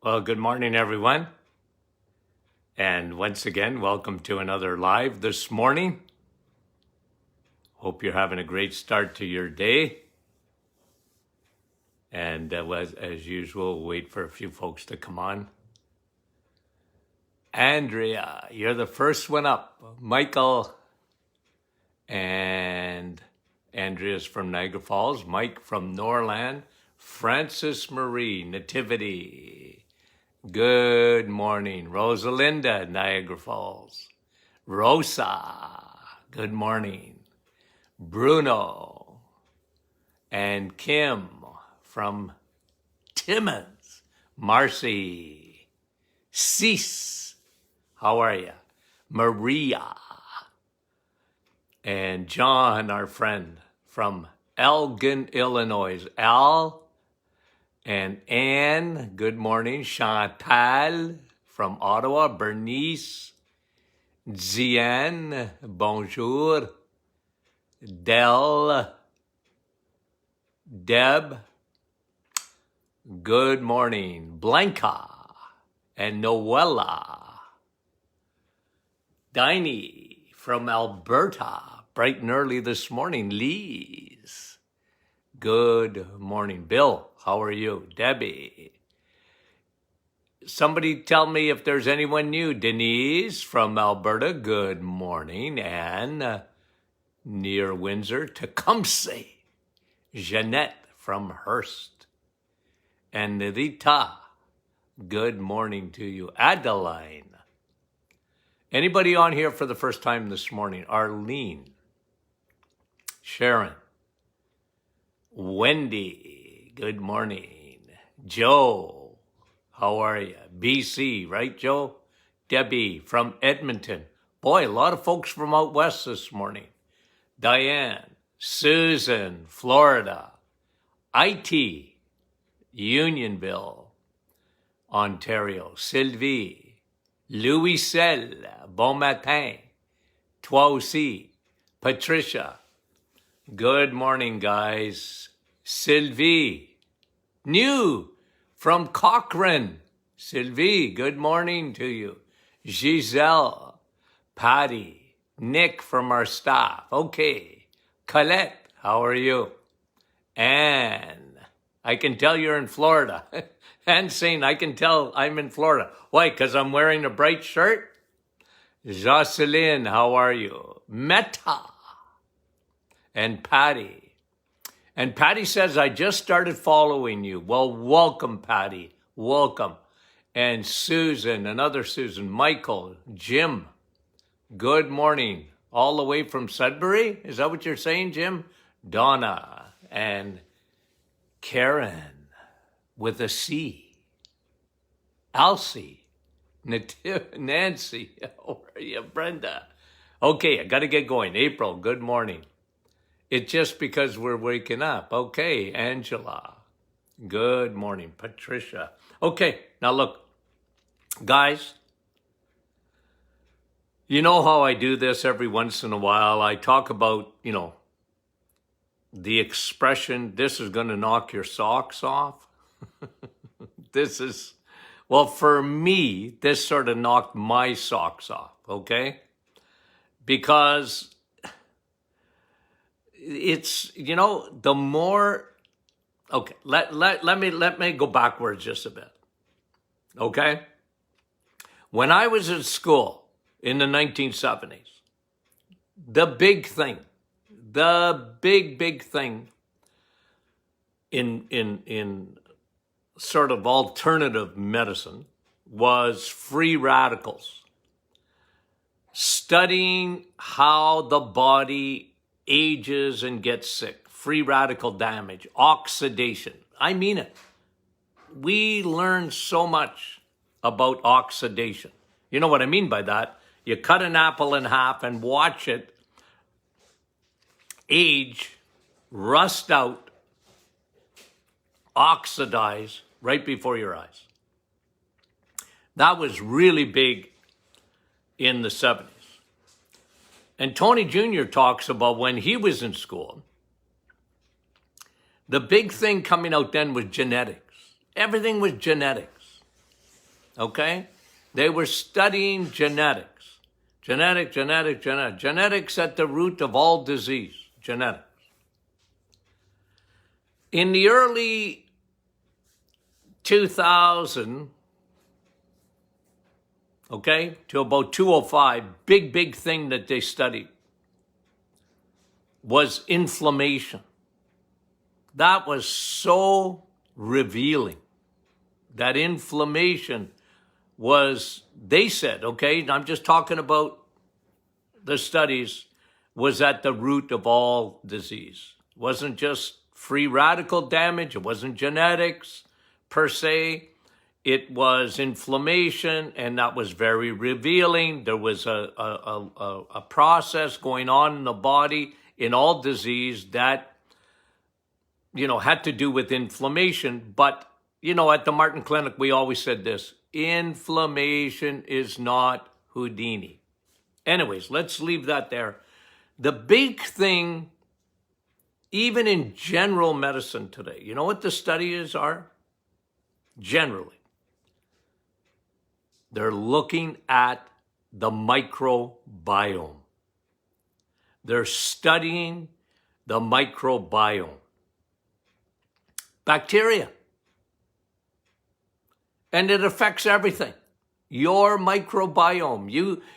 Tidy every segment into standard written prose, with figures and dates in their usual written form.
Well, good morning, everyone. And once again, welcome to another live this morning. Hope you're having a great start to your day. And as usual, we'll wait for a few folks to come on. Andrea, you're the first one up. Michael and Andrea's from Niagara Falls. Mike from Norland. Francis Marie, Nativity. Good morning. Rosalinda, Niagara Falls. Rosa, good morning. Bruno and Kim from Timmins. Marcy. Cease, how are you? Maria. And John, our friend from Elgin, Illinois. Al and Anne, good morning. Chantal from Ottawa. Bernice. Ziane, bonjour. Del. Deb, good morning. Blanca and Noella. Diney from Alberta, bright and early this morning. Lise, good morning. Bill, how are you? Debbie. Somebody tell me if there's anyone new. Denise from Alberta, good morning. Anne, near Windsor. Tecumseh. Jeanette from Hearst. And Rita, good morning to you. Adeline. Anybody on here for the first time this morning? Arlene. Sharon. Wendy, good morning. Joe, how are you? BC, right, Joe? Debbie from Edmonton. Boy, a lot of folks from out west this morning. Diane. Susan, Florida. IT, Unionville, Ontario. Sylvie, Louiselle, bon matin. Toi aussi. Patricia, good morning, guys. Sylvie, new from Cochrane. Sylvie, good morning to you. Giselle, Patty, Nick from our staff. Okay. Colette, how are you? Anne, I can tell you're in Florida. And Saint, I can tell I'm in Florida. Why? Because I'm wearing a bright shirt? Jocelyn, how are you? Meta and Patty. And Patty says, I just started following you. Well, welcome, Patty. Welcome. And Susan, another Susan, Michael, Jim, good morning. All the way from Sudbury? Is that what you're saying, Jim? Donna and Karen with a C. Elsie. Nancy. How are you, Brenda? Okay, I got to get going. April, good morning. It's just because we're waking up. Okay, Angela. Good morning. Patricia. Okay, now look, guys. You know how I do this every once in a while? I talk about, the expression, this is going to knock your socks off. For me, this sort of knocked my socks off, okay? Because it's, the more, okay, let me go backwards just a bit, okay? When I was in school, in the 1970s, the big thing in sort of alternative medicine was free radicals. Studying how the body ages and gets sick, free radical damage, oxidation. I mean it. We learn so much about oxidation. You know what I mean by that? You cut an apple in half and watch it age, rust out, oxidize right before your eyes. That was really big in the 70s. And Tony Jr. talks about when he was in school, the big thing coming out then was genetics. Everything was genetics. okay? They were studying genetics. Genetics at the root of all disease, genetics. In the early 2000, okay, to about 205, big thing that they studied was inflammation. That was so revealing. That inflammation was, they said, okay, I'm just talking about the studies, was at the root of all disease. It wasn't just free radical damage. It wasn't genetics per se. It was inflammation, and that was very revealing. There was a process going on in the body in all disease that, had to do with inflammation. But, at the Martin Clinic, we always said this: inflammation is not Houdini. Anyways, let's leave that there. The big thing, even in general medicine today, you know what the studies are? Generally, they're looking at the microbiome. They're studying the microbiome. Bacteria. And it affects everything. Your microbiome.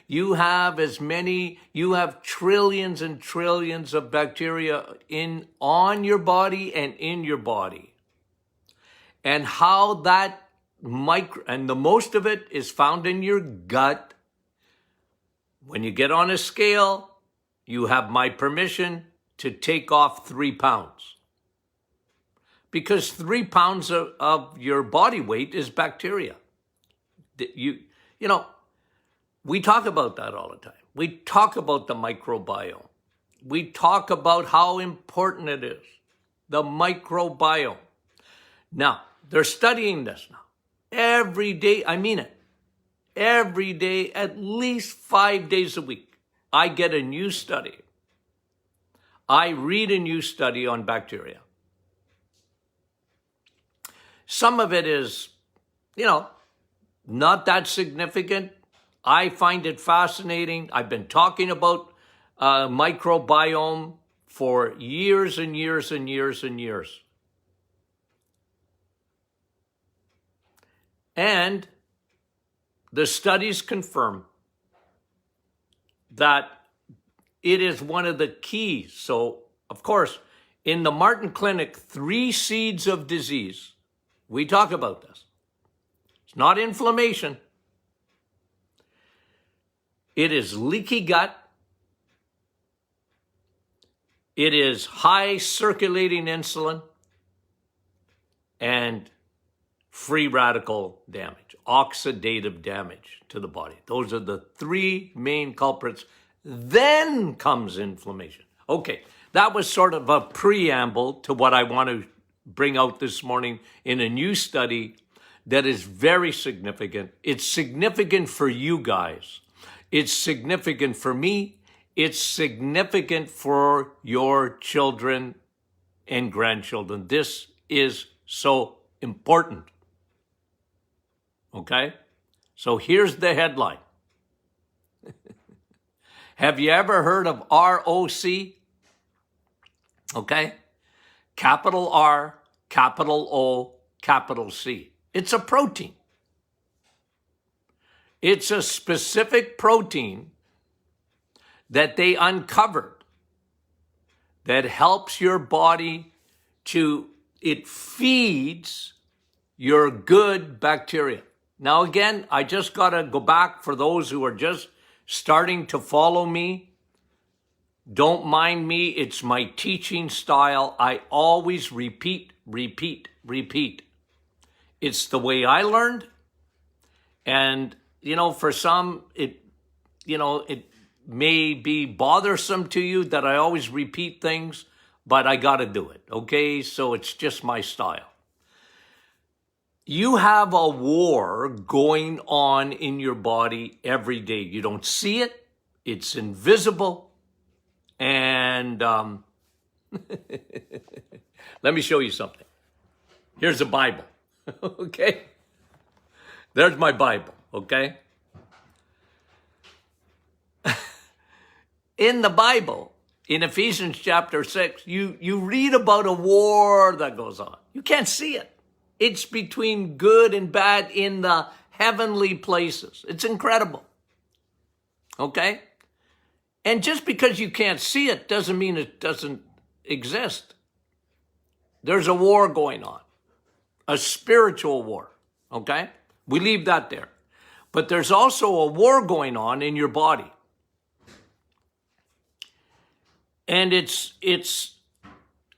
You have trillions and trillions of bacteria on your body and in your body. And how that and the most of it is found in your gut. When you get on a scale, you have my permission to take off 3 pounds. Because 3 pounds of your body weight is bacteria. We talk about that all the time. We talk about the microbiome. We talk about how important it is, the microbiome. Now, they're studying this now. Every day, I mean it. Every day, at least 5 days a week, I get a new study. I read a new study on bacteria. Some of it is, not that significant. I find it fascinating. I've been talking about microbiome for years and years and years and years. And the studies confirm that it is one of the keys. So, of course, in the Martin Clinic, 3 seeds of disease, we talk about this. It's not inflammation. It is leaky gut. It is high circulating insulin and free radical damage, oxidative damage to the body. Those are the 3 main culprits. Then comes inflammation. Okay, that was sort of a preamble to what I want to bring out this morning in a new study that is very significant. It's significant for you guys. It's significant for me. It's significant for your children and grandchildren. This is so important. Okay? So here's the headline. Have you ever heard of ROC? Okay? Capital R, capital O, capital C. It's a protein. It's a specific protein that they uncovered that helps your body it feeds your good bacteria. Now again, I just got to go back for those who are just starting to follow me. Don't mind me. It's my teaching style. I always repeat. It's the way I learned. And, for some, it may be bothersome to you that I always repeat things, but I got to do it. Okay. So it's just my style. You have a war going on in your body every day. You don't see it. It's invisible. And let me show you something. Here's a Bible, okay? There's my Bible, okay? In the Bible, in Ephesians chapter 6, you read about a war that goes on. You can't see it. It's between good and bad in the heavenly places. It's incredible. Okay? And just because you can't see it doesn't mean it doesn't exist. There's a war going on, a spiritual war. Okay? We leave that there. But there's also a war going on in your body. And it's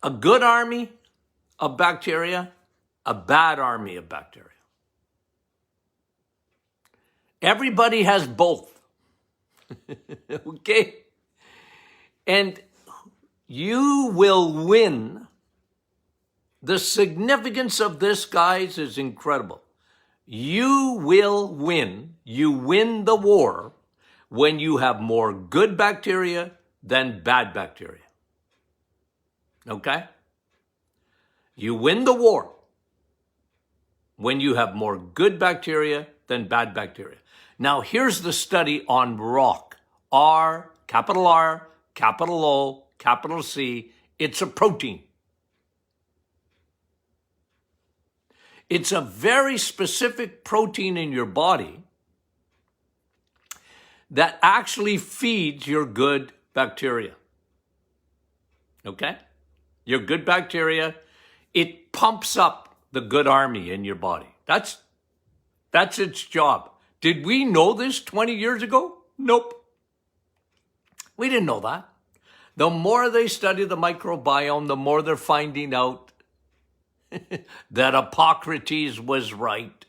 a good army of bacteria, a bad army of bacteria. Everybody has both. Okay? And you will win. The significance of this, guys, is incredible. You will win. You win the war when you have more good bacteria than bad bacteria. Okay? You win the war when you have more good bacteria than bad bacteria. Now, here's the study on ROC. R, capital O, capital C. It's a protein. It's a very specific protein in your body that actually feeds your good bacteria. Okay? Your good bacteria, it pumps up the good army in your body. That's its job. Did we know this 20 years ago? Nope. We didn't know that. The more they study the microbiome, the more they're finding out that Hippocrates was right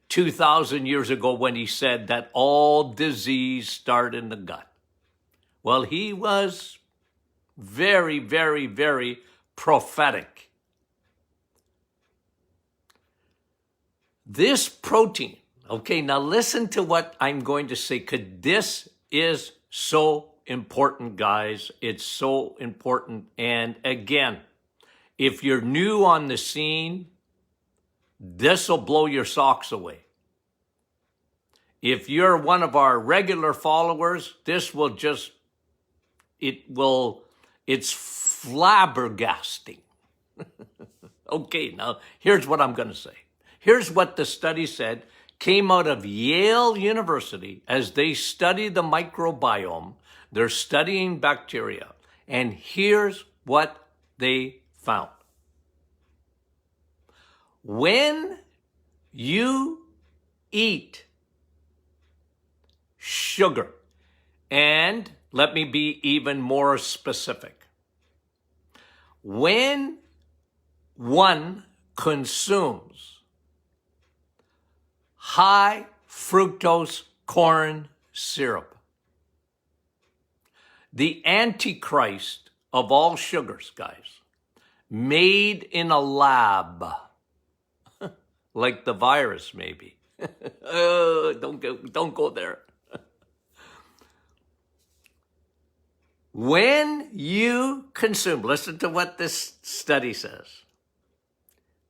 2,000 years ago when he said that all disease starts in the gut. Well, he was very, very, very prophetic. This protein, okay, now listen to what I'm going to say, because this is so important, guys. It's so important. And again, if you're new on the scene, this will blow your socks away. If you're one of our regular followers, this will just, it's flabbergasting. Okay, now here's what I'm going to say. Here's what the study said, came out of Yale University as they study the microbiome. They're studying bacteria. And here's what they found. When you eat sugar, and let me be even more specific. When one consumes high fructose corn syrup, the antichrist of all sugars, guys, made in a lab, like the virus maybe. Don't go there. When you consume, listen to what this study says.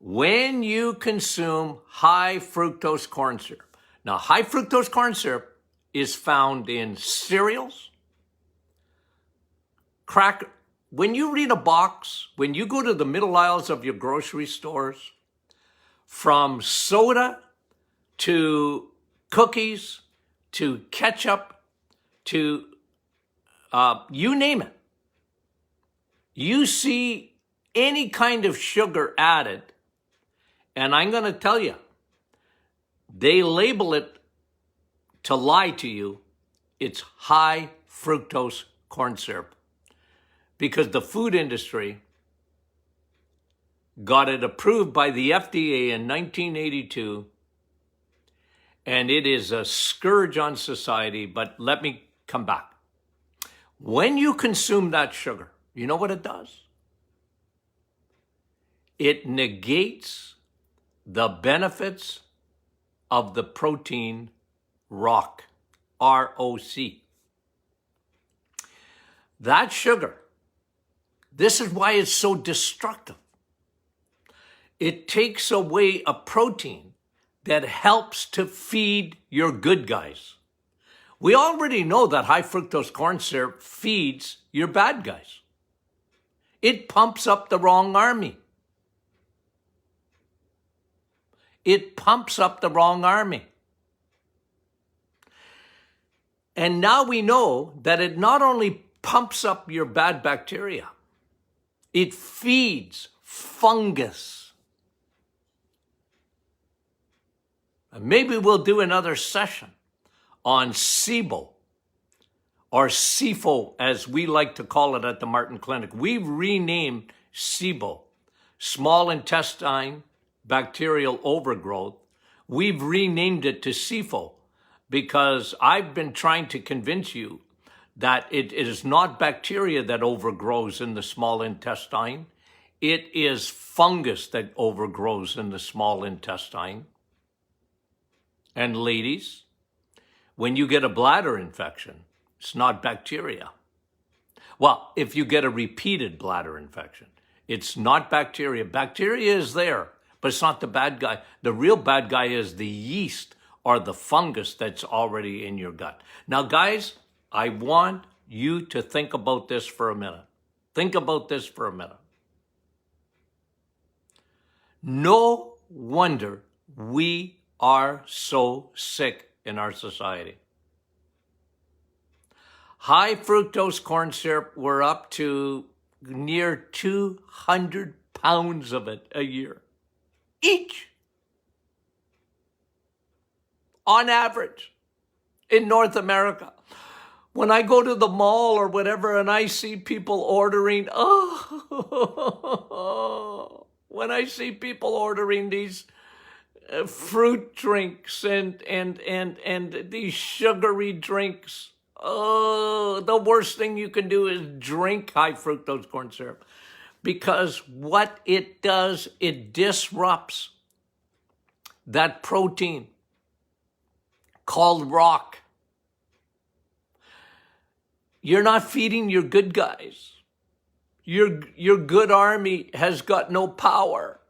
When you consume high fructose corn syrup. Now, high fructose corn syrup is found in cereals, cracker. When you read a box, when you go to the middle aisles of your grocery stores, from soda to cookies to ketchup to you name it, you see any kind of sugar added, and I'm going to tell you, they label it to lie to you. It's high fructose corn syrup, because the food industry got it approved by the FDA in 1982, and it is a scourge on society. But let me come back. When you consume that sugar, you know what it does? It negates the benefits of the protein ROC, R-O-C. That sugar, this is why it's so destructive. It takes away a protein that helps to feed your good guys. We already know that high fructose corn syrup feeds your bad guys. It pumps up the wrong army. It pumps up the wrong army. And now we know that it not only pumps up your bad bacteria, it feeds fungus. And maybe we'll do another session on SIBO, or SIFO, as we like to call it at the Martin Clinic. We've renamed SIBO, small intestine bacterial overgrowth. We've renamed it to SIFO because I've been trying to convince you that it is not bacteria that overgrows in the small intestine. It is fungus that overgrows in the small intestine. And ladies, when you get a bladder infection, it's not bacteria. Well, if you get a repeated bladder infection, it's not bacteria. Bacteria is there, but it's not the bad guy. The real bad guy is the yeast or the fungus that's already in your gut. Now, guys, I want you to think about this for a minute. Think about this for a minute. No wonder we are so sick in our society. High fructose corn syrup, we're up to near 200 pounds of it a year, each, on average, in North America. When I go to the mall or whatever and I see people ordering, when I see people ordering these fruit drinks and these sugary drinks, the worst thing you can do is drink high fructose corn syrup, because what it does, it disrupts that protein called ROC. You're not feeding your good guys. Your good army has got no power.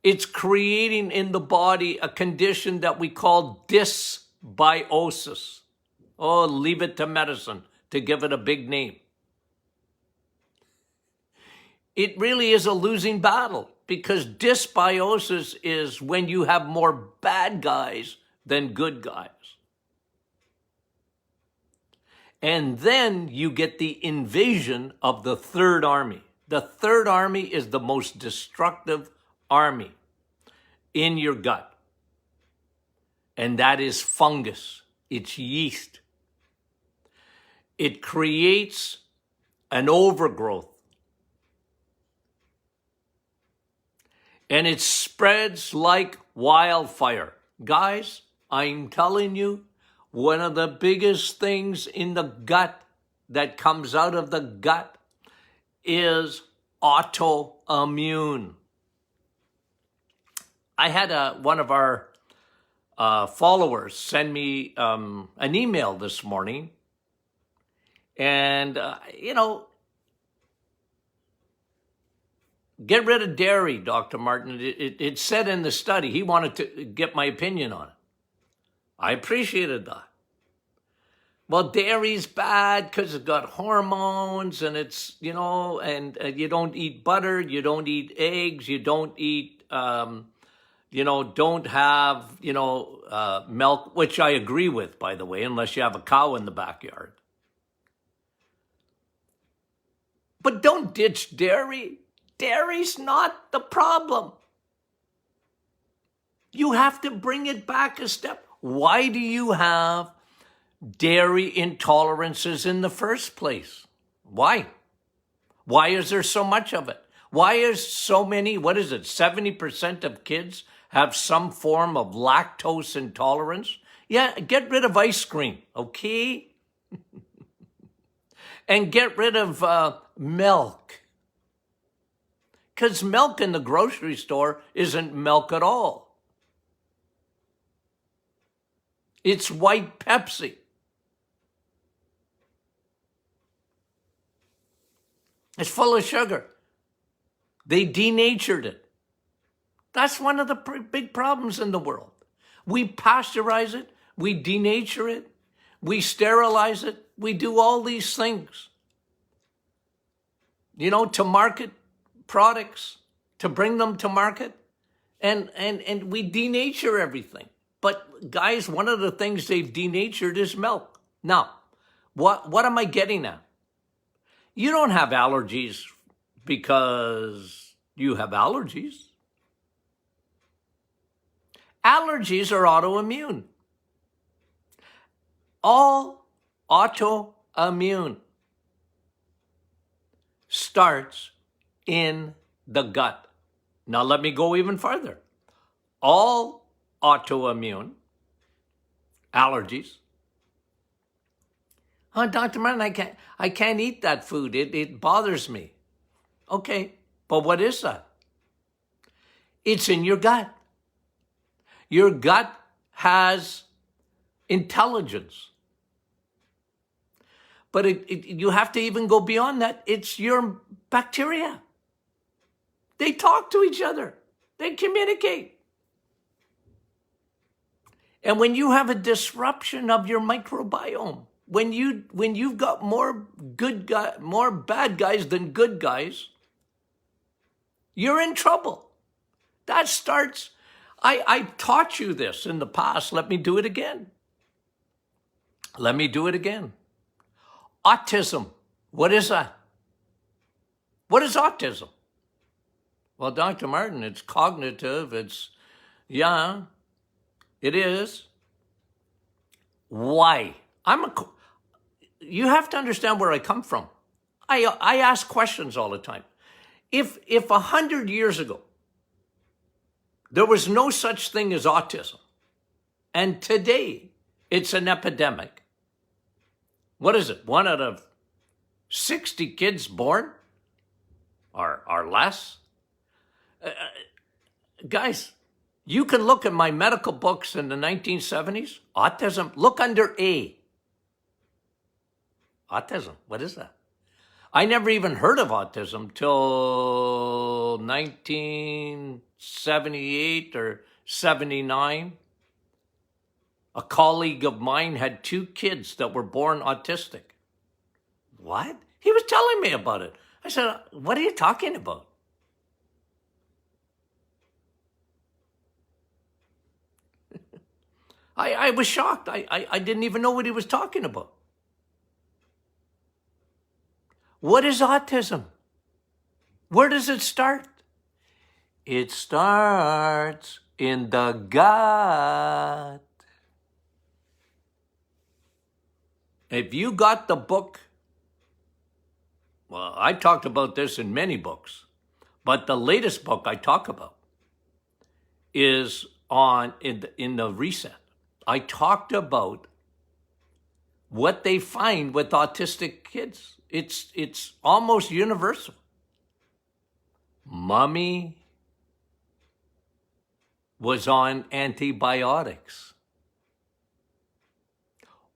It's creating in the body a condition that we call dysbiosis. Oh, leave it to medicine to give it a big name. It really is a losing battle, because dysbiosis is when you have more bad guys than good guys. And then you get the invasion of the third army. The third army is the most destructive army in your gut. And that is fungus. It's yeast. It creates an overgrowth. And it spreads like wildfire. Guys, I'm telling you, one of the biggest things in the gut that comes out of the gut is autoimmune. I had one of our followers send me an email this morning. And, get rid of dairy, Dr. Martin. It said in the study, he wanted to get my opinion on it. I appreciated that. Well, dairy's bad because it's got hormones, and it's, and you don't eat butter, you don't eat eggs, you don't eat, don't have, milk, which I agree with, by the way, unless you have a cow in the backyard. But don't ditch dairy. Dairy's not the problem. You have to bring it back a step. Why do you have dairy intolerances in the first place? Why? Why is there so much of it? Why is so many, 70% of kids have some form of lactose intolerance? Yeah, get rid of ice cream, okay? And get rid of milk. Because milk in the grocery store isn't milk at all. It's white Pepsi. It's full of sugar. They denatured it. That's one of the big problems in the world. We pasteurize it, we denature it, we sterilize it, we do all these things, to market products, to bring them to market, and we denature everything. But guys, one of the things they've denatured is milk. Now, what am I getting at? You don't have allergies because you have allergies. Allergies are autoimmune. All autoimmune starts in the gut. Now let me go even further. All autoimmune allergies. Oh, Dr. Martin, I can't eat that food. It bothers me. Okay, but what is that? It's in your gut. Your gut has intelligence. But you have to even go beyond that. It's your bacteria. They talk to each other. They communicate. And when you have a disruption of your microbiome, when you've got more bad guys than good guys, you're in trouble. That starts. I taught you this in the past. Let me do it again. Autism. What is that? What is autism? Well, Dr. Martin, it's cognitive. Yeah, it is. Why? You have to understand where I come from. I ask questions all the time. If 100 years ago, there was no such thing as autism, and today it's an epidemic, what is it? 1 out of 60 kids born are less? Guys, you can look at my medical books in the 1970s. Autism, look under A. Autism, what is that? I never even heard of autism till 1978 or 79. A colleague of mine had 2 kids that were born autistic. What? He was telling me about it. I said, what are you talking about? I was shocked. I didn't even know what he was talking about. What is autism? Where does it start? It starts in the gut. If you got the book, well, I talked about this in many books, but the latest book I talk about is in the reset. I talked about what they find with autistic kids. It's almost universal. Mommy was on antibiotics.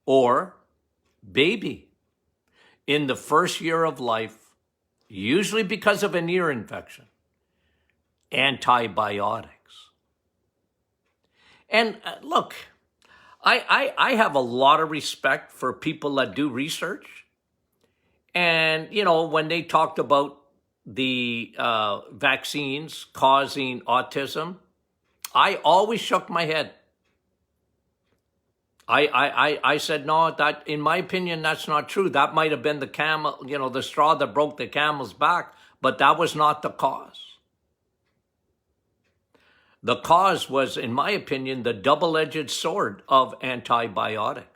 Or baby, in the first year of life, usually because of an ear infection, antibiotics. And look, I have a lot of respect for people that do research. And, when they talked about the vaccines causing autism, I always shook my head. I said, no, that, in my opinion, that's not true. That might have been the camel, the straw that broke the camel's back, but that was not the cause. The cause was, in my opinion, the double-edged sword of antibiotics.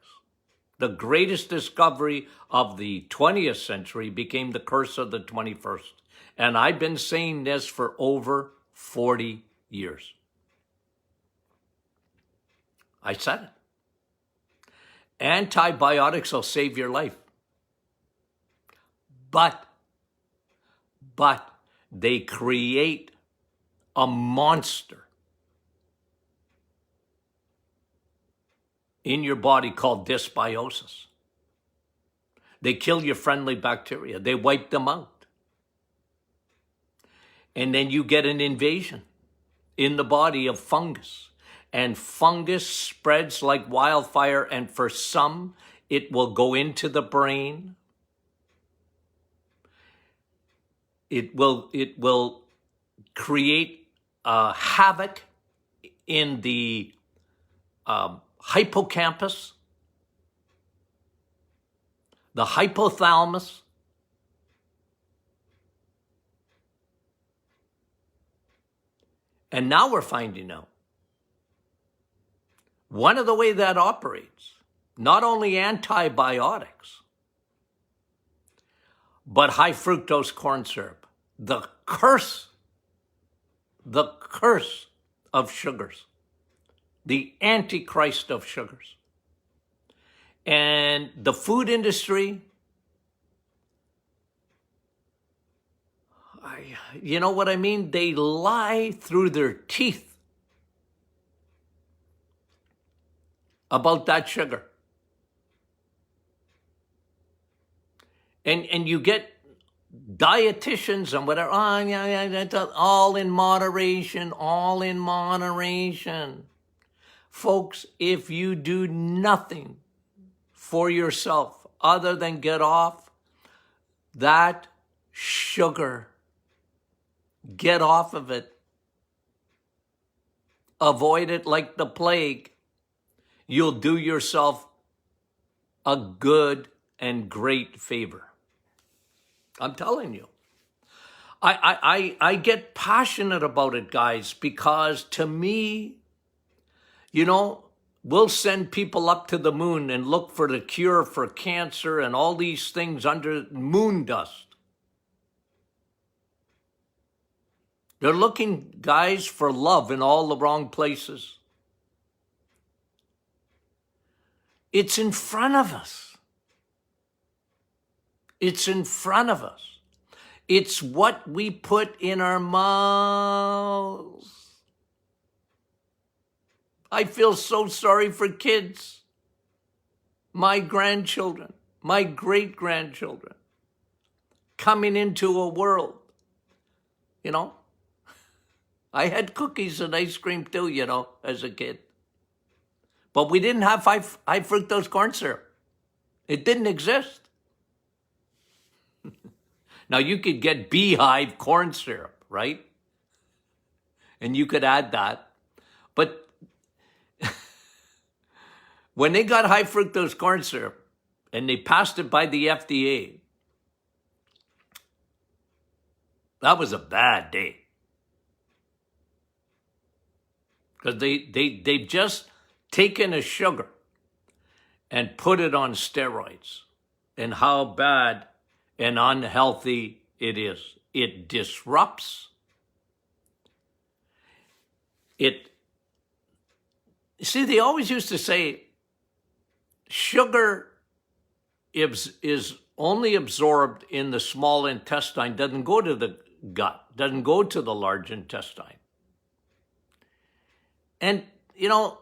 The greatest discovery of the 20th century became the curse of the 21st. And I've been saying this for over 40 years. I said it. Antibiotics will save your life. But they create a monster in your body called dysbiosis. They kill your friendly bacteria. They wipe them out. And then you get an invasion. in the body of fungus. And fungus spreads like wildfire, and for some, it will go into the brain. It will create havoc in the hippocampus, the hypothalamus, and now we're finding out one of the way that operates, not only antibiotics, but high fructose corn syrup, the curse of sugars, the antichrist of sugars. And the food industry, you know what I mean? They lie through their teeth about that sugar. And you get dietitians and whatever, that's all in moderation, all in moderation. Folks, if you do nothing for yourself other than get off that sugar, get off of it, avoid it like the plague, you'll do yourself a good and great favor. I'm telling you. I get passionate about it, guys, because to me, you know, we'll send people up to the moon and look for the cure for cancer and all these things under moon dust. They're looking, guys, for love in all the wrong places. It's in front of us. It's in front of us. It's what we put in our mouths. I feel so sorry for kids, my grandchildren, my great-grandchildren, coming into a world, you know. I had cookies and ice cream too, you know, as a kid. But we didn't have high fructose corn syrup. It didn't exist. Now, you could get beehive corn syrup, right? And you could add that. But when they got high fructose corn syrup and they passed it by the FDA, that was a bad day. Because they've just taken a sugar and put it on steroids, and how bad and unhealthy it is. It disrupts. See, they always used to say sugar is only absorbed in the small intestine, doesn't go to the gut, doesn't go to the large intestine. And, you know,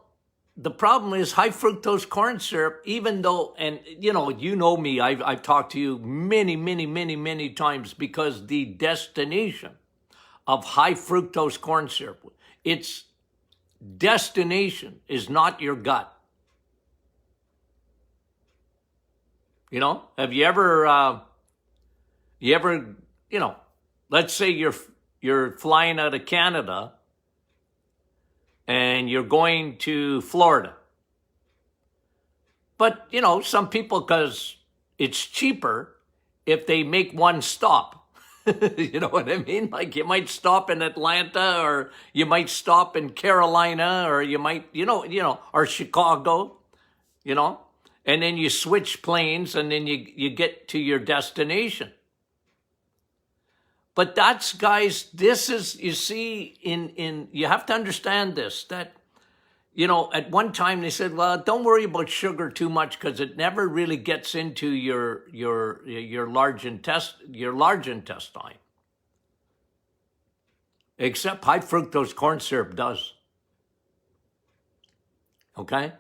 the problem is high fructose corn syrup, even though, and you know me, I've talked to you many times, because the destination of high fructose corn syrup, its destination is not your gut. You know, have you ever, you know, let's say you're flying out of Canada and you're going to Florida. But, you know, some people, because it's cheaper if they make one stop. You know what I mean? Like, you might stop in Atlanta, or you might stop in Carolina, or you might, you know, or Chicago, you know, and then you switch planes and then you get to your destination. But that's, guys, this is, you see, you have to understand this, that, you know, at one time they said, well, don't worry about sugar too much because it never really gets into your large intestine. Except high fructose corn syrup does. Okay?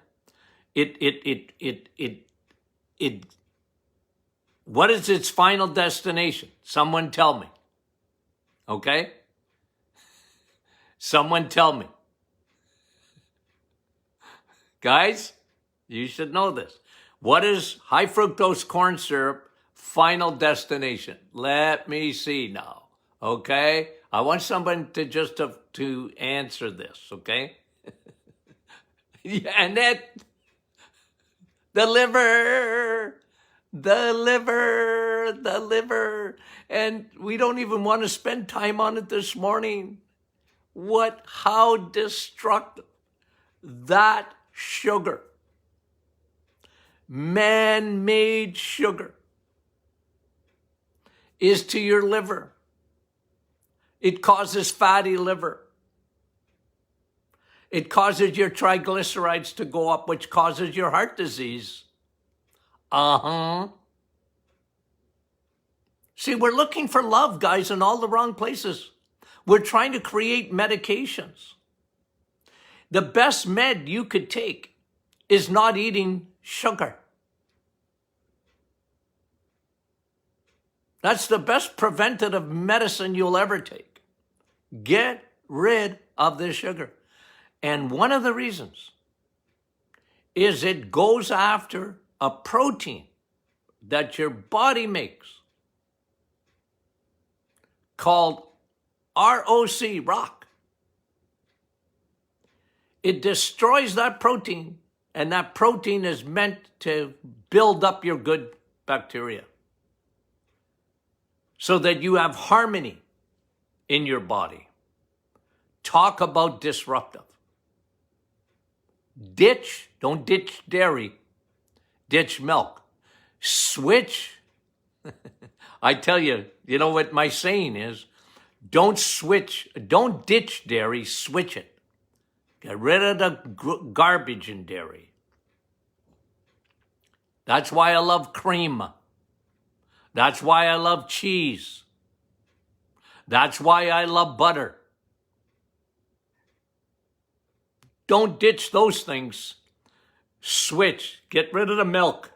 What is its final destination? Someone tell me. Okay? Someone tell me. Guys, you should know this. What is high fructose corn syrup final destination? Let me see now. Okay? I want someone to just to answer this, okay? Yeah, and that the liver, the liver, the liver. And we don't even want to spend time on it this morning. How destructive that sugar, man-made sugar, is to your liver. It causes fatty liver. It causes your triglycerides to go up, which causes your heart disease. See, we're looking for love, guys, in all the wrong places. We're trying to create medications. The best med you could take is not eating sugar. That's the best preventative medicine you'll ever take. Get rid of the sugar. And one of the reasons is it goes after a protein that your body makes called ROC. It destroys that protein, and that protein is meant to build up your good bacteria so that you have harmony in your body. Talk about disruptive. Don't ditch dairy, ditch milk. Switch. I tell you, you know what my saying is? Don't ditch dairy, switch it. Get rid of the garbage in dairy. That's why I love cream. That's why I love cheese. That's why I love butter. Don't ditch those things. Switch. Get rid of the milk.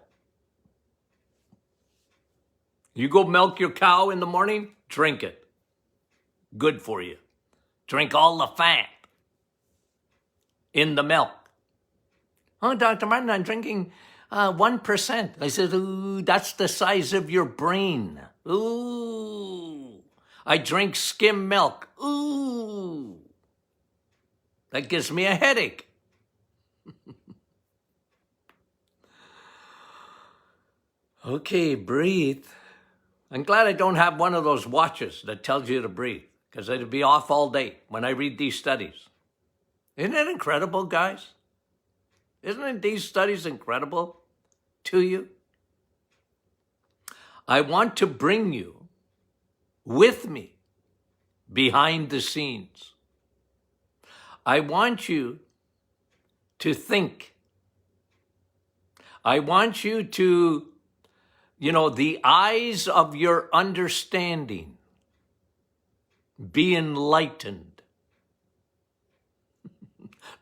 You go milk your cow in the morning, drink it. Good for you. Drink all the fat in the milk. Oh, Dr. Martin, I'm drinking 1%. I said, ooh, that's the size of your brain. Ooh. I drink skim milk. Ooh. That gives me a headache. Okay, breathe. I'm glad I don't have one of those watches that tells you to breathe, because it'd be off all day when I read these studies. Isn't it incredible, guys? Isn't these studies incredible to you? I want to bring you with me behind the scenes. I want you to think. I want you to, the eyes of your understanding be enlightened.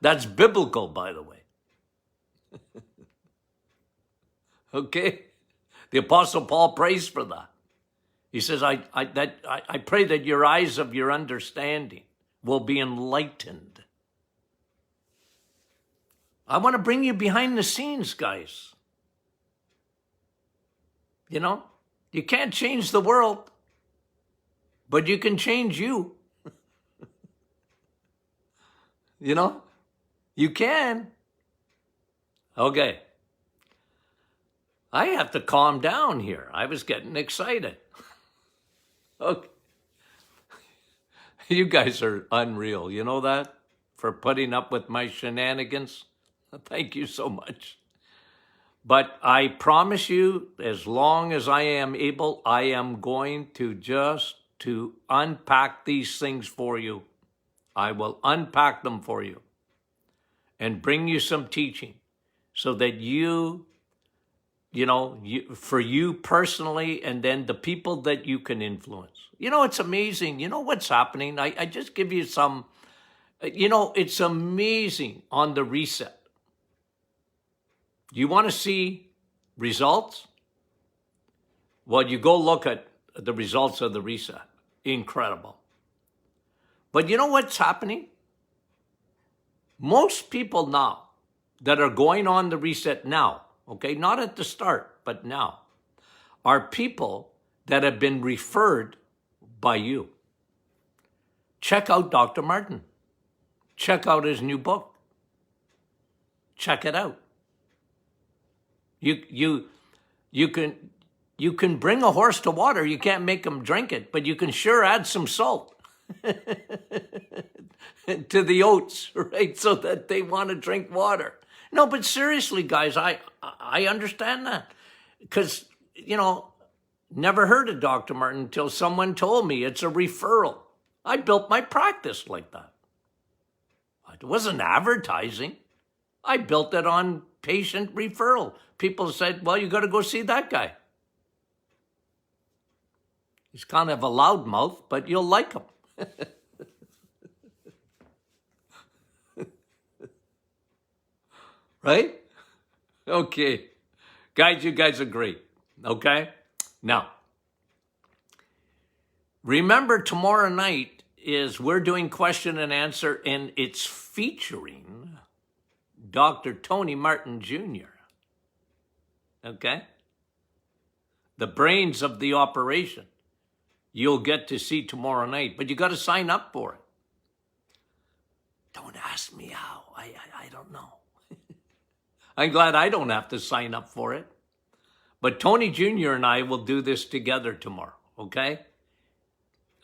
That's biblical, by the way. Okay? The Apostle Paul prays for that. He says, I pray that your eyes of your understanding will be enlightened. I want to bring you behind the scenes, guys. You can't change the world, but you can change you. You can. Okay. I have to calm down here. I was getting excited. Okay. You guys are unreal. You know that? For putting up with my shenanigans. Thank you so much. But I promise you, as long as I am able, I am going to unpack these things for you. I will unpack them for you and bring you some teaching so that for you personally, and then the people that you can influence. It's amazing. You know what's happening? I just give you some, it's amazing on the reset. You want to see results? Well, you go look at the results of the reset. Incredible. But you know what's happening? Most people now that are going on the reset now, okay, not at the start, but now, are people that have been referred by you. Check out Dr. Martin. Check out his new book. Check it out. You can bring a horse to water. You can't make him drink it, but you can sure add some salt to the oats, right? So that they want to drink water. No, but seriously, guys, I understand that. Because, never heard of Dr. Martin until someone told me it's a referral. I built my practice like that. It wasn't advertising. I built it on patient referral. People said, well, you got to go see that guy. He's kind of a loudmouth, but you'll like him. Right? Okay. Guys, you guys are great. Okay? Now, remember tomorrow night we're doing question and answer, and it's featuring Dr. Tony Martin Jr. Okay? The brains of the operation. You'll get to see tomorrow night, but you got to sign up for it. Don't ask me how. I don't know. I'm glad I don't have to sign up for it. But Tony Jr. and I will do this together tomorrow, okay?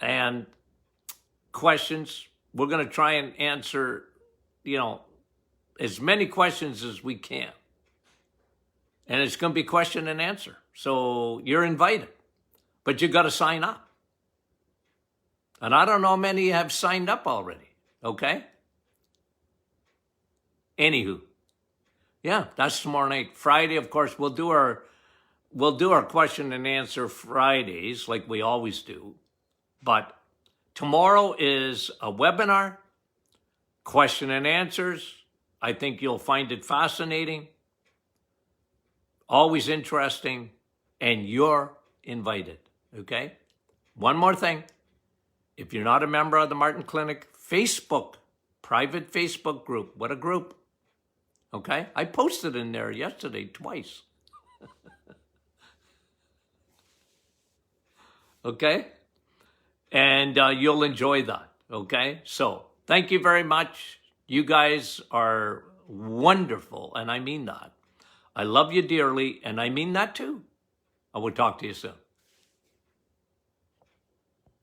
And questions, we're going to try and answer, as many questions as we can. And it's going to be question and answer. So you're invited, but you got to sign up. And I don't know how many have signed up already, okay? Anywho, yeah, that's tomorrow night. Friday, of course, we'll do our question and answer Fridays like we always do. But tomorrow is a webinar, question and answers. I think you'll find it fascinating, always interesting, and you're invited, okay? One more thing. If you're not a member of the Martin Clinic Facebook, private Facebook group, what a group, okay? I posted in there yesterday twice. Okay? And you'll enjoy that, okay? So thank you very much. You guys are wonderful, and I mean that. I love you dearly, and I mean that too. I will talk to you soon.